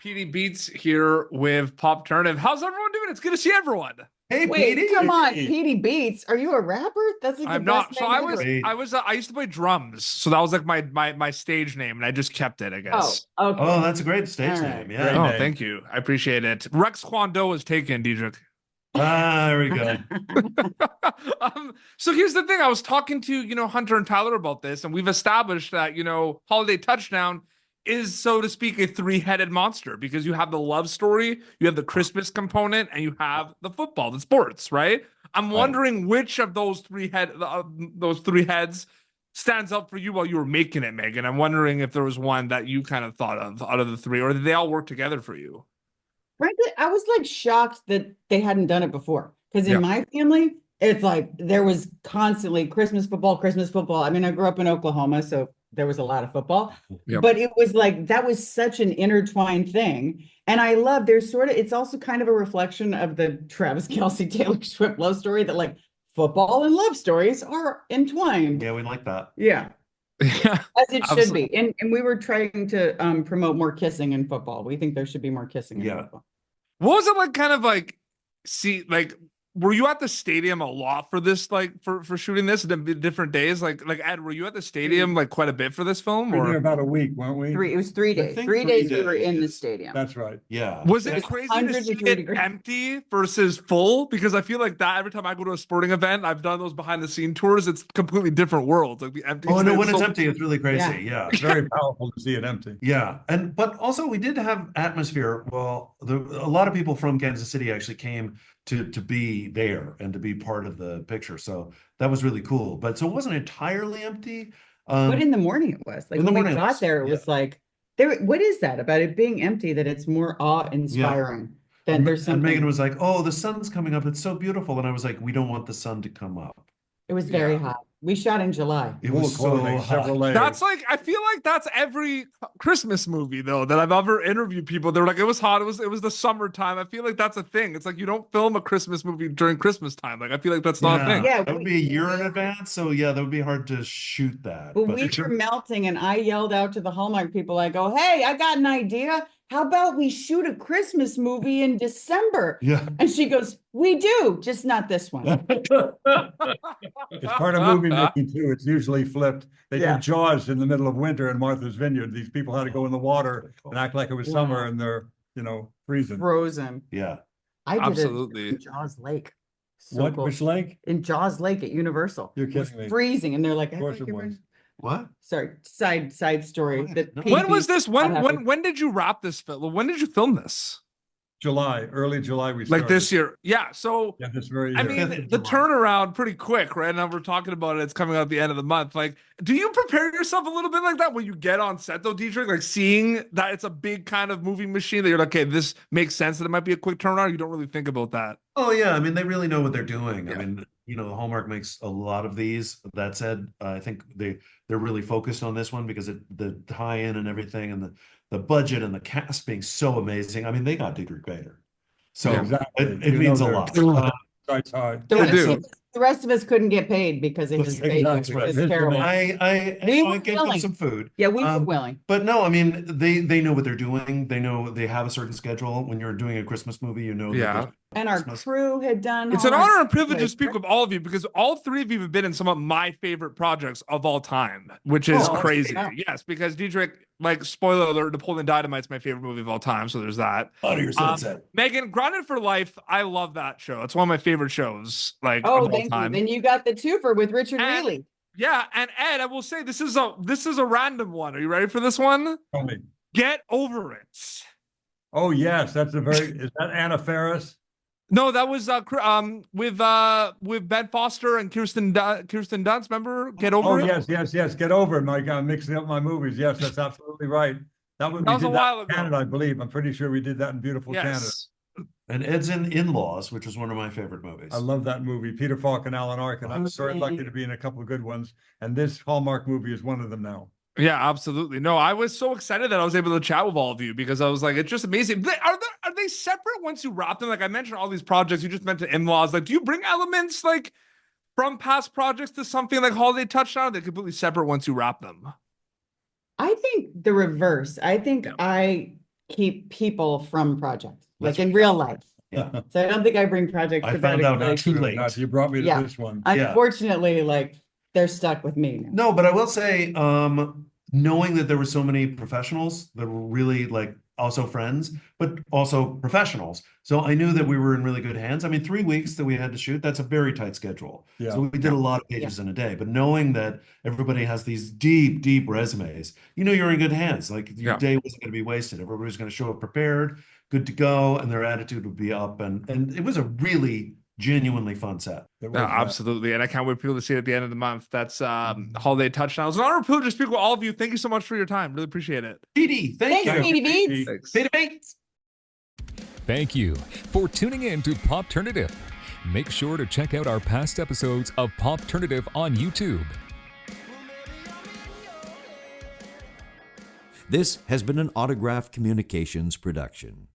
PD Beats here with Pop Turnip. How's everyone doing? It's good to see everyone. Hey, Wait, Petey. come on, Petey Beats. Are you a rapper? That's like I'm the not. best So name ever. I used to play drums. So that was like my stage name, and I just kept it, I Oh, guess. okay. Oh, that's a great stage All name. right. Yeah. Oh, name. thank you. I appreciate it. Rex Kwando was taken, Diedrich. There we go. So here's the thing. I was talking to, Hunter and Tyler about this, and we've established that, Holiday Touchdown is, so to speak, a three-headed monster because you have the love story, you have the Christmas component, and you have the football, the sports, right? I'm wondering which of those three heads stands up for you while you were making it, Megyn. I'm wondering if there was one that you kind of thought of out of the three, or did they all work together for you? Frankly, I was like shocked that they hadn't done it before. Because in my family, it's like there was constantly Christmas football. I mean, I grew up in Oklahoma, so there was a lot of football. Yep. But it was like that was such an intertwined thing. And I love it's also kind of a reflection of the Travis Kelce Taylor Swift love story that like football and love stories are entwined. Yeah, we like that. Yeah. Yeah, As it should be. And we were trying to promote more kissing in football. We think there should be more kissing in football. What was it like, kind of like, were you at the stadium a lot for this, like for shooting this different days? Like Ed, were you at the stadium like quite a bit for this film? We were Or there about a week, weren't we? It was 3 days. think 3 3 days we were in the days. stadium. That's right. Yeah. was it It's crazy to 103 see it degrees. empty versus full? Because I feel like that every time I go to a sporting event, I've done those behind the scene tours, it's completely different worlds. Like the empty. Oh, no, when it's empty, it's really crazy. Yeah. It's very powerful to see it empty. Yeah. But also we did have atmosphere. Well, a lot of people from Kansas City actually came to be there and to be part of the picture. So that was really cool. But so it wasn't entirely empty. But in the morning it was. Like in the when we morning it got was, there, it was like what is that about it being empty that it's more awe-inspiring than there's And something. Megyn was like, "Oh, the sun's coming up. It's so beautiful." And I was like, "We don't want the sun to come up." It was very hot. We shot in July. It was so Clothing, several hot. layers. That's like, I feel like that's every Christmas movie though that I've ever interviewed people. They're like, it was hot. It was the summertime. I feel like that's a thing. It's like you don't film a Christmas movie during Christmas time. Like I feel like that's not a thing. Yeah, that would be a year in advance. So yeah, that would be hard to shoot that. But we were melting, and I yelled out to the Hallmark people, I go, "Hey, I got an idea. How about we shoot a Christmas movie in December?" Yeah. And she goes, "We do, just not this one." It's part of movie making too. It's usually flipped. They Yeah. did Jaws in the middle of winter in Martha's Vineyard. These people had to go in the water and act like it was summer, and they're freezing. Frozen. Yeah. I did Absolutely. it in Jaws Lake. So What? cool. Which lake? In Jaws Lake at Universal. You're It was kidding me. freezing, and they're like, Of course it was. What? Sorry, side story. That No. When was PB this? When did you wrap this film? When did you film this? Early July. We Like started. this year? Yeah. So Yeah, this very year. I mean, the turnaround pretty quick, right? Now we're talking about it. It's coming out at the end of the month. Like, do you prepare yourself a little bit like that when you get on set, though, Diedrich? Like seeing that it's a big kind of moving machine that you're like, okay, this makes sense that it might be a quick turnaround. You don't really think about that. Oh yeah, I mean they really know what they're doing. Yeah. I mean, Hallmark makes a lot of these. That said, I think they're really focused on this one because the tie-in and everything, and the budget and the cast being so amazing. I mean, they got Diedrich Bader, so Yeah, exactly. it means a lot. Sights high. The rest of us couldn't get paid because of his face. Exactly. It was His terrible. remains. We I were gave them willing. some food. Yeah, we were willing. But no, I mean they know what they're doing. They know they have a certain schedule. When you're doing a Christmas movie, you know. Yeah. that And our Christmas. crew had done. It's an Hallmark honor and privilege to movies. speak with all of you because all three of you have been in some of my favorite projects of all time, which is Oh, crazy. yeah. Yes, because Diedrich, like, spoiler alert, Napoleon Dynamite's my favorite movie of all time. So there's that. Out of your sunset. Megyn, Grounded for Life, I love that show. It's one of my favorite shows, like, Oh, of all thank you. time. Then you got the twofer with Richard And- Riehle. Yeah, and Ed, I will say this is a random one. Are you ready for this one? Tell me. Get Over It. Oh yes, that's is that Anna Faris? No, that was with Ben Foster and Kirsten Dunst. Remember, Get Over Oh It. yes. Get over it, Mike. I'm mixing up my movies. Yes, that's absolutely right. That was a while ago. in Canada, I believe. I'm pretty sure we did that in beautiful Canada. Yes. And Ed's In-Laws, which was one of my favorite movies. I love that movie. Peter Falk and Alan Arkin. I'm very lucky to be in a couple of good ones, and this Hallmark movie is one of them now. Yeah, absolutely. No, I was so excited that I was able to chat with all of you because I was like, it's just amazing. Are they separate once you wrap them? Like I mentioned all these projects, you just mentioned In-Laws. Like, do you bring elements like from past projects to something like Holiday Touchdown? They're completely separate once you wrap them. I think the reverse. I think I keep people from projects, like That's- in real life. Yeah. So I don't think I bring projects I to found bed. out Like, too late. You brought me to Yeah. this one. unfortunately, like they're stuck with me now. No, but I will say, knowing that there were so many professionals that were really like also friends, but also professionals. So I knew that we were in really good hands. I mean, 3 weeks that we had to shoot, that's a very tight schedule. Yeah. So we did a lot of pages in a day, but knowing that everybody has these deep, deep resumes, you know, you're in good hands. Like your Yeah. day wasn't going to be wasted. Everybody was going to show up prepared, good to go, and their attitude would be up. And it was a really genuinely fun set. It No, was, absolutely. And I can't wait for people to see it at the end of the month. That's Holiday Touchdowns. It's an honor to speak with all of you. Thank you so much for your time. Really appreciate it. PD, thank Thanks, you. Petey Beats. Thanks. Peter Bates. Thank you for tuning in to Popternative. Make sure to check out our past episodes of Popternative on YouTube. This has been an Autograph Communications production.